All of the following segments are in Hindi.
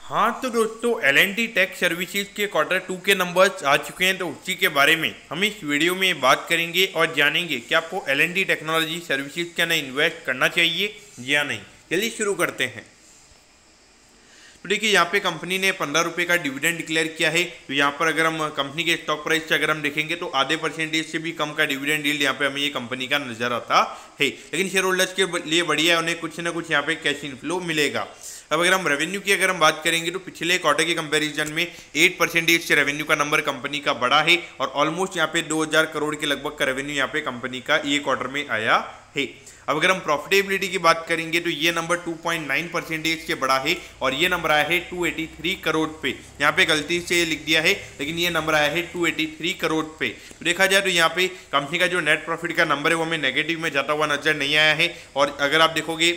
हाँ तो दोस्तों L&T टेक सर्विसेज के Q2 के नंबर्स आ चुके हैं, तो उसी के बारे में हम इस वीडियो में बात करेंगे और जानेंगे कि आपको L&T टेक्नोलॉजी सर्विसेज के अंदर इन्वेस्ट करना चाहिए या नहीं। चलिए शुरू करते हैं। तो देखिए यहाँ पे कंपनी ने 15 रुपये का डिविडेंड डिक्लेयर किया है। तो यहाँ पर अगर हम कंपनी के स्टॉक प्राइस से अगर हम देखेंगे तो आधे परसेंटेज से भी कम का डिविडेंड यील्ड यहाँ पे हमें ये कंपनी का नजर आता है। लेकिन शेयर होल्डर्स के लिए बढ़िया है, उन्हें कुछ ना कुछ यहाँ पे कैश इनफ्लो मिलेगा। अब अगर हम रेवेन्यू की अगर हम बात करेंगे तो पिछले क्वार्टर के कंपैरिजन में 8% से रेवेन्यू का नंबर कंपनी का बढ़ा है और ऑलमोस्ट यहाँ पे 2000 करोड़ के लगभग का रेवेन्यू यहाँ पे कंपनी का ये क्वार्टर में आया है। अब अगर हम प्रॉफिटेबिलिटी की बात करेंगे तो ये नंबर 2.9% से बढ़ा है और ये नंबर आया है 283 करोड़ पे। यहाँ पे गलती से लिख दिया है, लेकिन ये नंबर आया है 283 करोड़ पे। तो देखा जाए तो यहाँ पे कंपनी का जो नेट प्रॉफिट का नंबर है वो हमें नेगेटिव में जाता हुआ नजर नहीं आया है। और अगर आप देखोगे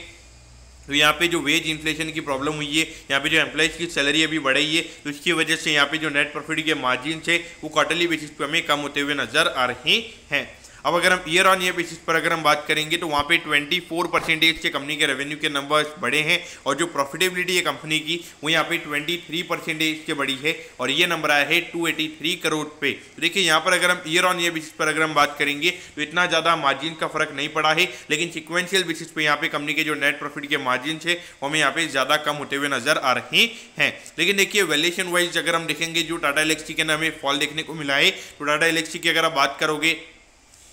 तो यहाँ पे जो वेज इन्फ्लेशन की प्रॉब्लम हुई है, यहाँ पे जो एम्प्लॉइज की सैलरी अभी बढ़ी है, तो इसकी वजह से यहाँ पे जो नेट प्रॉफिट के मार्जिन है वो क्वार्टरली बेसिस पे हमें कम होते हुए नजर आ रहे हैं। अब अगर हम ईयर ऑन ईयर बेसिस पर अगर हम बात करेंगे तो वहाँ पे 24% से कंपनी के रेवेन्यू के नंबर्स बढ़े हैं और जो प्रॉफिटेबिलिटी है कंपनी की वो यहाँ पे 23% से बढ़ी है और ये नंबर आया है 283 करोड़ पे। तो देखिए यहाँ पर अगर हम ईयर ऑन ईयर बेसिस पर अगर हम बात करेंगे तो इतना ज़्यादा मार्जिन का फर्क नहीं पड़ा है, लेकिन सिक्वेंशियल बेसिस पे यहाँ पे कंपनी के जो नेट प्रॉफिट के मार्जिन है वो हमें यहाँ पे ज़्यादा कम होते हुए नजर आ रहे हैं। लेकिन देखिए वैल्यूएशन वाइज अगर हम देखेंगे जो टाटा एल्क्सी के अंदर हमें फॉल देखने को मिला है, तो टाटा एल्क्सी की अगर आप बात करोगे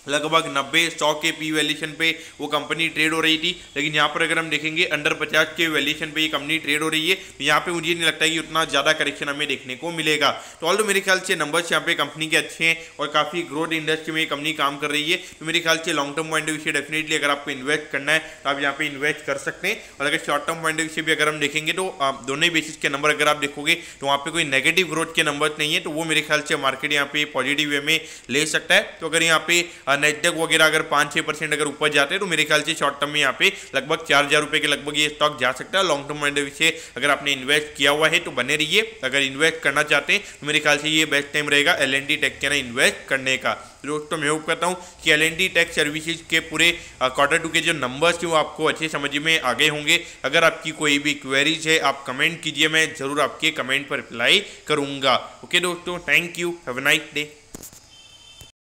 लगभग 90-100 के पी वैल्यूएशन पे वो कंपनी ट्रेड हो रही थी, लेकिन यहाँ पर अगर हम देखेंगे अंडर 50 के वैल्यूएशन पे ये कंपनी ट्रेड हो रही है। तो यहाँ पे मुझे नहीं लगता कि उतना ज़्यादा करेक्शन हमें देखने को मिलेगा। तो ऑल्दो मेरे ख्याल से नंबर्स यहाँ पे कंपनी के अच्छे हैं और काफ़ी ग्रोथ इंडस्ट्री में ये कंपनी काम कर रही है। तो मेरे ख्याल से long term point of view से डेफिनेटली अगर आपको इन्वेस्ट करना है तो आप यहाँ पे इन्वेस्ट कर सकते हैं। और अगर short term point of view से भी अगर हम देखेंगे तो दोनों ही बेसिस के नंबर अगर आप देखोगे तो वहाँ पे कोई नेगेटिव ग्रोथ के नंबर नहीं है, तो वो मेरे ख्याल से मार्केट यहाँ पे पॉजिटिव वे में ले सकता है। तो अगर यहाँ पे नेस्डैक वगैरह अगर 5-6% अगर ऊपर जाते हैं तो मेरे ख्याल से शॉर्ट टर्म में यहाँ पे लगभग 4000 रुपये के लगभग ये स्टॉक जा सकता है। Long term point of view से अगर आपने इन्वेस्ट किया हुआ है तो बने रहिए। अगर इन्वेस्ट करना चाहते हैं तो मेरे ख्याल से ये बेस्ट टाइम रहेगा L&T टेक के ना इन्वेस्ट करने का। दोस्तों मैं होप करता हूँ कि L&T टेक सर्विसेज के पूरे Q2 के जो नंबर्स हैं वो आपको अच्छे समझ में आ गए होंगे। अगर आपकी कोई भी क्वेरीज है आप कमेंट कीजिए, मैं जरूर आपके कमेंट पर रिप्लाई करूँगा। ओके दोस्तों, thank you, have a nice day.